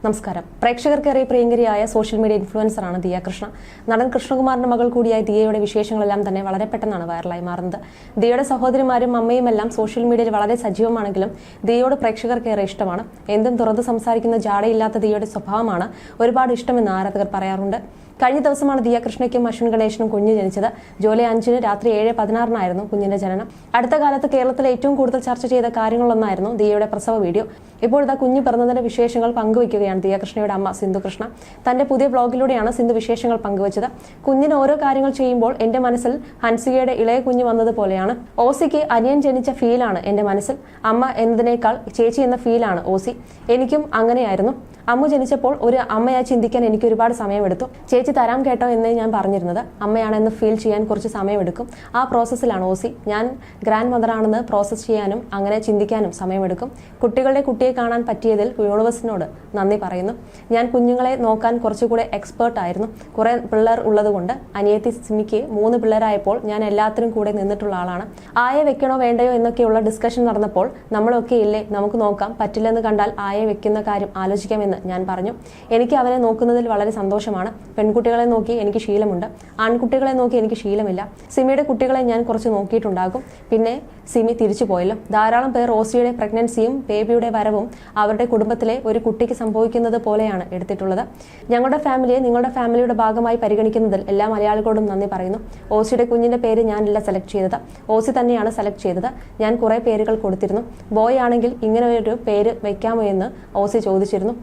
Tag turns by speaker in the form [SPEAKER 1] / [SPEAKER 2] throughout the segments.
[SPEAKER 1] നമസ്കാരം. പ്രേക്ഷകർക്കേറെ പ്രിയങ്കരിയായ social media ഇൻഫ്ലുവൻസറാണ് Diya Krishna. നടൻ കൃഷ്ണകുമാറിന്റെ മകൾ കൂടിയായ ദിയയുടെ വിശേഷങ്ങളെല്ലാം തന്നെ വളരെ പെട്ടെന്നാണ് വൈറലായി മാറുന്നത്. ദിയയുടെ സഹോദരിമാരും അമ്മയും എല്ലാം സോഷ്യൽ മീഡിയയിൽ വളരെ സജീവമാണെങ്കിലും ദിയയോട് പ്രേക്ഷകർക്കേറെ ഇഷ്ടമാണ്. എന്തും തുറന്ന് സംസാരിക്കുന്ന ജാടയില്ലാത്ത ദിയയുടെ സ്വഭാവമാണ് ഒരുപാട് ഇഷ്ടമെന്ന് ആരാധകർ പറയാറുണ്ട്. കഴിഞ്ഞ ദിവസമാണ് ദിയ കൃഷ്ണയ്ക്കും അശ്വിൻ ഗണേശനും കുഞ്ഞ് ജനിച്ചത്. ജൂലൈ 5 രാത്രി 7:16 കുഞ്ഞിന്റെ ജനനം. അടുത്ത കാലത്ത് കേരളത്തിൽ ഏറ്റവും കൂടുതൽ ചർച്ച ചെയ്ത കാര്യങ്ങളൊന്നായിരുന്നു ദിയയുടെ പ്രസവ വീഡിയോ. ഇപ്പോഴത്തെ കുഞ്ഞ് പിറന്നതിന്റെ വിശേഷങ്ങൾ പങ്കുവയ്ക്കുകയാണ് ദിയ കൃഷ്ണയുടെ അമ്മ സിന്ധു കൃഷ്ണ. തന്റെ പുതിയ ബ്ലോഗിലൂടെയാണ് സിന്ധു വിശേഷങ്ങൾ പങ്കുവച്ചത്. കുഞ്ഞിന് ഓരോ കാര്യങ്ങൾ ചെയ്യുമ്പോൾ എന്റെ മനസ്സിൽ ഹൻസികയുടെ ഇളയ കുഞ്ഞ് വന്നതുപോലെയാണ്. ഓസിക്ക് അനിയൻ ജനിച്ച ഫീലാണ് എന്റെ മനസ്സിൽ. അമ്മ എന്നതിനേക്കാൾ ചേച്ചി എന്ന ഫീലാണ് ഓസി. എനിക്കും അങ്ങനെയായിരുന്നു. അമ്മു ജനിച്ചപ്പോൾ ഒരു അമ്മയായി ചിന്തിക്കാൻ എനിക്ക് ഒരുപാട് സമയമെടുത്തു. ചേച്ചി തരാം കേട്ടോ എന്നേ ഞാൻ പറഞ്ഞിരുന്നത്. അമ്മയാണെന്ന് ഫീൽ ചെയ്യാൻ കുറച്ച് സമയമെടുക്കും. ആ പ്രോസസ്സിലാണ് ഓസി. ഞാൻ ഗ്രാൻഡ് മദറാണെന്ന് പ്രോസസ്സ് ചെയ്യാനും അങ്ങനെ ചിന്തിക്കാനും സമയമെടുക്കും. കുട്ടിയെ കാണാൻ പറ്റിയതിൽ യൂണിവേഴ്സിനോട് നന്ദി പറയുന്നു. ഞാൻ കുഞ്ഞുങ്ങളെ നോക്കാൻ കുറച്ചുകൂടെ എക്സ്പേർട്ട് ആയിരുന്നു. കുറെ പിള്ളേർ ഉള്ളതുകൊണ്ട്. അനിയത്തി സിമിക്ക് 3 പിള്ളേരായപ്പോൾ ഞാൻ എല്ലാത്തിനും കൂടെ നിന്നിട്ടുള്ള ആളാണ്. ആയെ വെക്കണോ വേണ്ടയോ എന്നൊക്കെയുള്ള ഡിസ്കഷൻ നടന്നപ്പോൾ നമ്മളൊക്കെ ഇല്ലേ, നമുക്ക് നോക്കാം, പറ്റില്ലെന്ന് കണ്ടാൽ ആയെ വെക്കുന്ന കാര്യം ആലോചിക്കാമെന്ന് ഞാൻ പറഞ്ഞു. എനിക്ക് അവനെ നോക്കുന്നതിൽ വളരെ സന്തോഷമാണ്. പെൺകുട്ടികളെ നോക്കി എനിക്ക് ശീലമുണ്ട്, ആൺകുട്ടികളെ നോക്കി എനിക്ക് ശീലമില്ല. സിമിയുടെ കുട്ടികളെ ഞാൻ കുറച്ച് നോക്കിയിട്ടുണ്ടാകും. പിന്നെ സിമി തിരിച്ചു പോയല്ലോ. ധാരാളം പേർ ഓസിയുടെ പ്രഗ്നൻസിയും ബേബിയുടെ വരവും അവരുടെ കുടുംബത്തിലെ ഒരു കുട്ടിക്ക് സംഭവിക്കുന്നത് പോലെയാണ് എടുത്തിട്ടുള്ളത്. ഞങ്ങളുടെ ഫാമിലിയെ നിങ്ങളുടെ ഫാമിലിയുടെ ഭാഗമായി പരിഗണിക്കുന്നതിൽ എല്ലാ മലയാളികളോടും നന്ദി പറയുന്നു. ഓസിയുടെ കുഞ്ഞിന്റെ പേര് ഞാനല്ല സെലക്ട് ചെയ്തത്, ഓസി തന്നെയാണ് സെലക്ട് ചെയ്തത്. ഞാൻ കുറെ പേരുകൾ കൊടുത്തിരുന്നു. ബോയ് ആണെങ്കിൽ ഇങ്ങനെ ഒരു പേര് വെക്കാമോ എന്ന് ഓസി ചോദിച്ചിരുന്നു.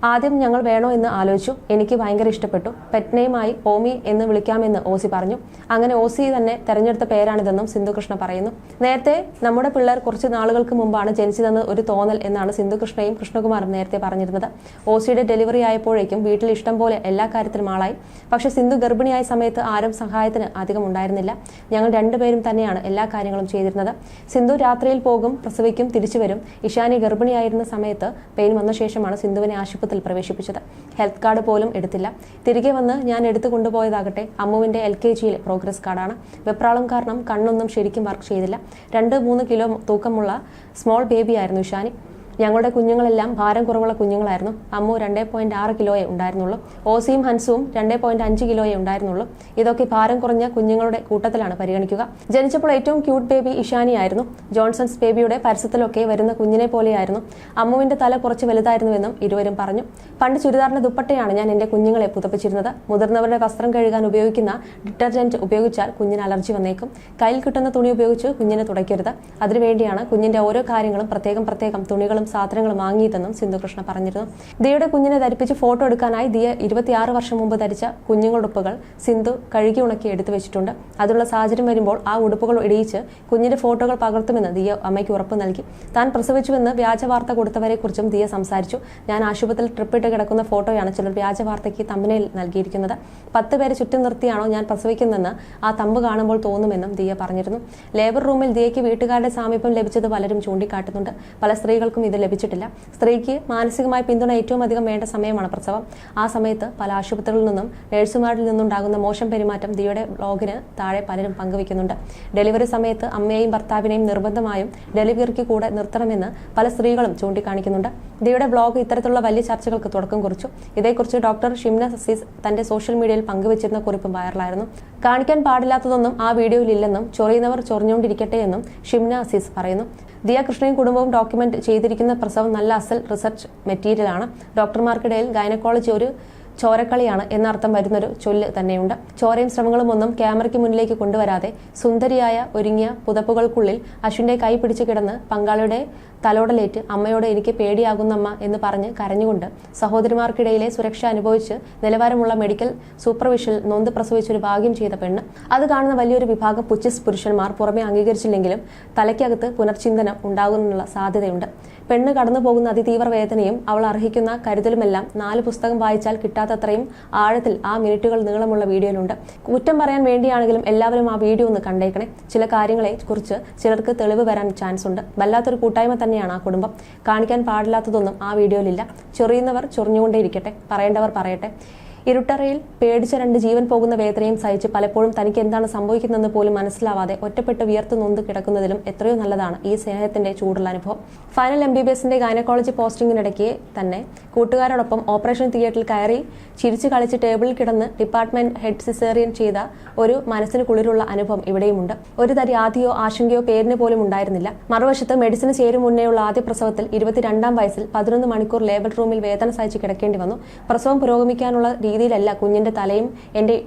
[SPEAKER 1] ആദ്യം ഞങ്ങൾ വേണോ എന്ന് ആലോചിച്ചു. എനിക്ക് ഭയങ്കര ഇഷ്ടപ്പെട്ടു. പെറ്റ് നെയിമായി ഓമി എന്ന് വിളിക്കാമെന്ന് ഓസി പറഞ്ഞു. അങ്ങനെ ഓസി തന്നെ തെരഞ്ഞെടുത്ത പേരാണിതെന്നും സിന്ധു കൃഷ്ണ പറയുന്നു. നേരത്തെ നമ്മുടെ പിള്ളേർ കുറച്ച് നാളുകൾക്ക് മുമ്പാണ് ജനിച്ചതെന്ന് ഒരു തോന്നൽ എന്നാണ് സിന്ധു കൃഷ്ണയും കൃഷ്ണകുമാറും നേരത്തെ പറഞ്ഞിരുന്നത്. ഓസിയുടെ ഡെലിവറി ആയപ്പോഴേക്കും വീട്ടിൽ ഇഷ്ടം പോലെ എല്ലാ കാര്യത്തിലും ആളായി. പക്ഷെ സിന്ധു ഗർഭിണിയായ സമയത്ത് ആരും സഹായത്തിന് അധികം ഉണ്ടായിരുന്നില്ല. ഞങ്ങൾ രണ്ടുപേരും തന്നെയാണ് എല്ലാ കാര്യങ്ങളും ചെയ്തിരുന്നത്. സിന്ധു രാത്രിയിൽ പോകും, പ്രസവിക്കും, തിരിച്ചു വരും. ഇഷാനി ഗർഭിണിയായിരുന്ന സമയത്ത് പെയിൻ വന്ന ശേഷമാണ് സിന്ധുവിനെ ആശുപത്രിയിൽ പ്രവേശിപ്പിച്ചത്. ഹെൽത്ത് കാർഡ് പോലും എടുത്തില്ല. തിരികെ വന്ന് ഞാൻ എടുത്തു കൊണ്ടുപോയതാകട്ടെ അമ്മുവിന്റെ LKG പ്രോഗ്രസ് കാർഡാണ്. വെപ്രാളം കാരണം കണ്ണൊന്നും ശരിക്കും വർക്ക് ചെയ്തില്ല. 2-3 കിലോ തൂക്കമുള്ള സ്മോൾ ബേബി ആയിരുന്നു ഇഷാനി. ഞങ്ങളുടെ കുഞ്ഞുങ്ങളെല്ലാം ഭാരം കുറവുള്ള കുഞ്ഞുങ്ങളായിരുന്നു. അമ്മു 2.6 കിലോയെ ഉണ്ടായിരുന്നുള്ളൂ. ഓസിയും ഹൻസുവും 2.5 കിലോയെ ഉണ്ടായിരുന്നുള്ളൂ. ഇതൊക്കെ ഭാരം കുറഞ്ഞ കുഞ്ഞുങ്ങളുടെ കൂട്ടത്തിലാണ് പരിഗണിക്കുക. ജനിച്ചപ്പോൾ ഏറ്റവും ക്യൂട്ട് ബേബി ഇഷാനി ആയിരുന്നു. ജോൺസൺസ് ബേബിയുടെ പരസ്യത്തിലൊക്കെ വരുന്ന കുഞ്ഞിനെ പോലെയായിരുന്നു. അമ്മുവിന്റെ തല കുറച്ച് വലുതായിരുന്നുവെന്നും ഇരുവരും പറഞ്ഞു. പണ്ട് ചുരിദാറിന്റെ ദുപ്പട്ടയാണ് ഞാൻ എന്റെ കുഞ്ഞുങ്ങളെ പുതപ്പിച്ചിരുന്നത്. മുതിർന്നവരുടെ വസ്ത്രം കഴുകാൻ ഉപയോഗിക്കുന്ന ഡിറ്റർജന്റ് ഉപയോഗിച്ചാൽ കുഞ്ഞിന് അലർജി വന്നേക്കും. കയ്യിൽ കിട്ടുന്ന തുണി ഉപയോഗിച്ച് കുഞ്ഞിനെ തുടയ്ക്കരുത്. അതിനുവേണ്ടിയാണ് കുഞ്ഞിന്റെ ഓരോ കാര്യങ്ങളും പ്രത്യേകം തുണികളും സാധനങ്ങൾ വാങ്ങിയതെന്നും സിന്ധു കൃഷ്ണ പറഞ്ഞിരുന്നു. ദിയയുടെ കുഞ്ഞിനെ ധരിപ്പിച്ച് ഫോട്ടോ എടുക്കാനായി ദിയ 26 വർഷം മുമ്പ് ധരിച്ച കുഞ്ഞുങ്ങളുടുപ്പുകൾ സിന്ധു കഴുകി ഉണക്കി എടുത്തു വെച്ചിട്ടുണ്ട്. അതിനുള്ള സാഹചര്യം വരുമ്പോൾ ആ ഉടുപ്പുകൾ ഇടിയിച്ച് കുഞ്ഞിന്റെ ഫോട്ടോകൾ പകർത്തുമെന്ന് ദിയ അമ്മയ്ക്ക് ഉറപ്പ് നൽകി. താൻ പ്രസവിച്ചുവെന്ന് വ്യാജ വാർത്ത കൊടുത്തവരെ കുറിച്ചും ദിയ സംസാരിച്ചു. ഞാൻ ആശുപത്രിയിൽ ട്രിപ്പിട്ട് കിടക്കുന്ന ഫോട്ടോയാണ് ചിലർ വ്യാജ വാർത്തയ്ക്ക് തമ്പനയിൽ നൽകിയിരിക്കുന്നത്. 10 പേരെ ചുറ്റും നിർത്തിയാണോ ഞാൻ പ്രസവിക്കുന്നതെന്ന് ആ തമ്പ് കാണുമ്പോൾ തോന്നുമെന്നും ദിയ പറഞ്ഞിരുന്നു. ലേബർ റൂമിൽ ദിയയ്ക്ക് വീട്ടുകാരുടെ സാമീപ്യം ലഭിച്ചത് പലരും ചൂണ്ടിക്കാട്ടുന്നുണ്ട്. പല സ്ത്രീകൾക്കും ഇത് ലഭിച്ചിട്ടില്ല. സ്ത്രീക്ക് മാനസികമായ പിന്തുണ ഏറ്റവും അധികം വേണ്ട സമയമാണ് പ്രസവം. ആ സമയത്ത് പല ആശുപത്രികളിൽ നിന്നും നഴ്സുമാരിൽ നിന്നുണ്ടാകുന്ന മോശം പെരുമാറ്റം ദിയയുടെ ബ്ലോഗിന് താഴെ പലരും പങ്കുവയ്ക്കുന്നുണ്ട്. ഡെലിവറി സമയത്ത് അമ്മയെയും ഭർത്താവിനെയും നിർബന്ധമായും ഡെലിവറിക്ക് കൂടെ നിർത്തണമെന്ന് പല സ്ത്രീകളും ചൂണ്ടിക്കാണിക്കുന്നുണ്ട്. ദിയയുടെ ബ്ലോഗ് ഇത്തരത്തിലുള്ള വലിയ ചർച്ചകൾക്ക് തുടക്കം കുറിച്ചു. ഇതേക്കുറിച്ച് ഡോക്ടർ ഷിംന അസീസ് തന്റെ സോഷ്യൽ മീഡിയയിൽ പങ്കുവച്ചിരുന്ന കുറിപ്പ് വൈറലായിരുന്നു. കാണിക്കാൻ പാടില്ലാത്തതൊന്നും ആ വീഡിയോയിൽ ഇല്ലെന്നും ചൊറിയുന്നവർ ചൊറിഞ്ഞുകൊണ്ടിരിക്കട്ടെ എന്നും ഷിംന അസീസ് പറയുന്നു. ദിയ കൃഷ്ണയും കുടുംബവും ഡോക്യുമെന്റ് ചെയ്തിരിക്കുന്ന പ്രസവം നല്ല അസൽ റിസർച്ച് മെറ്റീരിയലാണ്. ഡോക്ടർമാർക്കിടയിൽ ഗൈനക്കോളജി ഒരു ചോരക്കളിയാണ് എന്നർത്ഥം വരുന്നൊരു ചൊല്ല് തന്നെയുണ്ട്. ചോരയും ശ്രമങ്ങളും ഒന്നും ക്യാമറയ്ക്ക് മുന്നിലേക്ക് കൊണ്ടുവരാതെ സുന്ദരിയായ ഒരുങ്ങിയ പുതപ്പുകൾക്കുള്ളിൽ അശ്വിന്റെ കൈ പിടിച്ചു കിടന്ന് പങ്കാളിയുടെ തലോടലേറ്റ് അമ്മയോട് എനിക്ക് പേടിയാകുന്നമ്മ എന്ന് പറഞ്ഞ് കരഞ്ഞുകൊണ്ട് സഹോദരിമാർക്കിടയിലെ സുരക്ഷ അനുഭവിച്ച് നിലവാരമുള്ള മെഡിക്കൽ സൂപ്പർവിഷൻ നൊന്ത് പ്രസവിച്ചൊരു ഭാഗ്യം ചെയ്ത പെണ്ണ്. അത് കാണുന്ന വലിയൊരു വിഭാഗം പുച്ഛിസ് പുരുഷന്മാർ പുറമെ അംഗീകരിച്ചില്ലെങ്കിലും തലയ്ക്കകത്ത് പുനർചിന്തനം ഉണ്ടാകുന്നതിനുള്ള സാധ്യതയുണ്ട്. പെണ്ണ് കടന്നു പോകുന്ന അതിതീവ്ര വേദനയും അവൾ അർഹിക്കുന്ന കരുതലുമെല്ലാം 4 പുസ്തകം വായിച്ചാൽ കിട്ടാത്തത്രയും ആഴത്തിൽ ആ മിനിറ്റുകൾ നീളമുള്ള വീഡിയോയിലുണ്ട്. കുറ്റം പറയാൻ വേണ്ടിയാണെങ്കിലും എല്ലാവരും ആ വീഡിയോ ഒന്ന് കണ്ടേക്കണേ. ചില കാര്യങ്ങളെ കുറിച്ച് ചിലർക്ക് തെളിവ് വരാൻ ചാൻസ് ഉണ്ട്. വല്ലാത്തൊരു കൂട്ടായ്മ തന്നെയാണ് ആ കുടുംബം. കാണിക്കാൻ പാടില്ലാത്തതൊന്നും ആ വീഡിയോയിലില്ല. ചൊറിയുന്നവർ ചൊറിഞ്ഞുകൊണ്ടേയിരിക്കട്ടെ, പറയേണ്ടവർ പറയട്ടെ. ഇരുട്ടറയിൽ പേടിച്ച 2 ജീവൻ പോകുന്ന വേദനയും സഹിച്ച് പലപ്പോഴും തനിക്ക് എന്താണ് സംഭവിക്കുന്നതെന്ന് പോലും മനസ്സിലാവാതെ ഒറ്റപ്പെട്ട് വിയർത്ത് നൊന്ത് കിടക്കുന്നതിലും എത്രയോ നല്ലതാണ് ഈ സ്നേഹത്തിന്റെ ചൂടുള്ള അനുഭവം. ഫൈനൽ MBBSന്റെ ഗൈനക്കോളജി പോസ്റ്റിംഗിനിടയ്ക്ക് തന്നെ കൂട്ടുകാരോടൊപ്പം ഓപ്പറേഷൻ തിയേറ്ററിൽ കയറി ചിരിച്ചു കളിച്ച് ടേബിളിൽ കിടന്ന് ഡിപ്പാർട്ട്മെന്റ് ഹെഡ് സിസേറിയൻ ചെയ്ത ഒരു മനസ്സിന് കുളിരുള്ള അനുഭവം ഇവിടെയുമുണ്ട്. ഒരു തരി ആദിയോ ആശങ്കയോ പേരിന് പോലും ഉണ്ടായിരുന്നില്ല. മറുവശത്ത് മെഡിസിന് ചേരും മുന്നേയുള്ള ആദ്യ പ്രസവത്തിൽ 22-ാം വയസ്സിൽ 11 മണിക്കൂർ ലേബർ റൂമിൽ വേദന സഹിച്ച് കിടക്കേണ്ടി വന്നു. പ്രസവം പുരോഗമിക്കാനുള്ള രീതിയിലല്ല കുഞ്ഞിന്റെ തലയും എന്റെ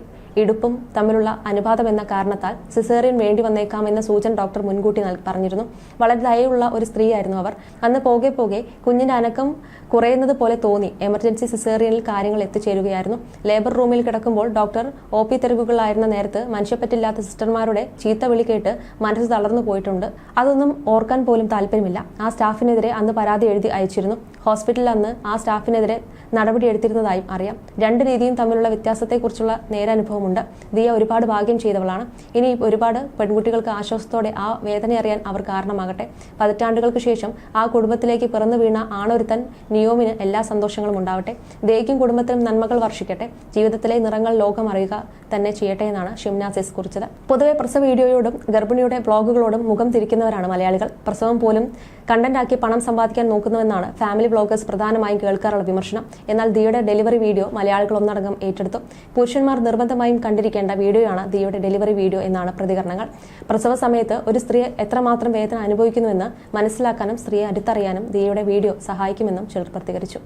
[SPEAKER 1] ഇടുപ്പും തമ്മിലുള്ള അനുപാതം എന്ന കാരണത്താൽ സിസേറിയൻ വേണ്ടി വന്നേക്കാമെന്ന സൂചന ഡോക്ടർ മുൻകൂട്ടി പറഞ്ഞിരുന്നു. വളരെ ദയയുള്ള ഒരു സ്ത്രീയായിരുന്നു അവർ. അന്ന് പോകെ പോകെ കുഞ്ഞിന്റെ അനക്കം കുറയുന്നത് പോലെ തോന്നി. എമർജൻസി സിസേറിയനിൽ കാര്യങ്ങൾ എത്തിച്ചേരുകയായിരുന്നു. ലേബർ റൂമിൽ കിടക്കുമ്പോൾ ഡോക്ടർ OP തിരക്കുകളായിരുന്ന നേരത്ത് മനുഷ്യപ്പറ്റില്ലാത്ത സിസ്റ്റർമാരുടെ ചീത്ത വിളി കേട്ട് മനസ്സ് തളർന്നു പോയിട്ടുണ്ട്. അതൊന്നും ഓർക്കാൻ പോലും താല്പര്യമില്ല. ആ സ്റ്റാഫിനെതിരെ അന്ന് പരാതി എഴുതി അയച്ചിരുന്നു. ഹോസ്പിറ്റലിൽ അന്ന് ആ സ്റ്റാഫിനെതിരെ നടപടിയെടുത്തിരുന്നതായും അറിയാം. 2 രീതിയും തമ്മിലുള്ള വ്യത്യാസത്തെക്കുറിച്ചുള്ള നേരനുഭവമുണ്ട്. ദിയ ഒരുപാട് ഭാഗ്യം ചെയ്തവളാണ്. ഇനി ഒരുപാട് പെൺകുട്ടികൾക്ക് ആശ്വാസത്തോടെ ആ വേദന അറിയാൻ അവർ കാരണമാകട്ടെ. പതിറ്റാണ്ടുകൾക്ക് ശേഷം ആ കുടുംബത്തിലേക്ക് പിറന്നു വീണ ആണൊരുത്തൻ നിയോമിന് എല്ലാ സന്തോഷങ്ങളും ഉണ്ടാവട്ടെ. ദിയയ്ക്കും കുടുംബത്തിനും നന്മകൾ വർഷിക്കട്ടെ. ജീവിതത്തിലെ നിറങ്ങൾ ലോകം അറിയുക തന്നെ ചെയ്യട്ടെ എന്നാണ് ഷിംനാസിസ് കുറിച്ചത്. പൊതുവെ പ്രസവ വീഡിയോയോടും ഗർഭിണിയുടെ ബ്ലോഗുകളോടും മുഖം തിരിക്കുന്നവരാണ് മലയാളികൾ. പ്രസവം പോലും കണ്ടന്റാക്കി പണം സമ്പാദിക്കാൻ നോക്കുന്നുവെന്നാണ് ഫാമിലി ബ്ലോഗേഴ്സ് പ്രധാനമായും കേൾക്കാറുള്ള വിമർശനം. എന്നാൽ ദിയയുടെ ഡെലിവറി വീഡിയോ മലയാളികൾ ഒന്നടങ്കം ഏറ്റെടുത്തു. പുരുഷന്മാർ നിർബന്ധമായും കണ്ടിരിക്കേണ്ട വീഡിയോയാണ് ദിയയുടെ ഡെലിവറി വീഡിയോ എന്നാണ് പ്രതികരണങ്ങൾ. പ്രസവ സമയത്ത് ഒരു സ്ത്രീ എത്രമാത്രം വേദന അനുഭവിക്കുന്നുവെന്ന് മനസ്സിലാക്കാനും സ്ത്രീയെ അടുത്തറിയാനും ദിയയുടെ വീഡിയോ സഹായിക്കുമെന്നും ചിലർ പ്രതികരിച്ചു.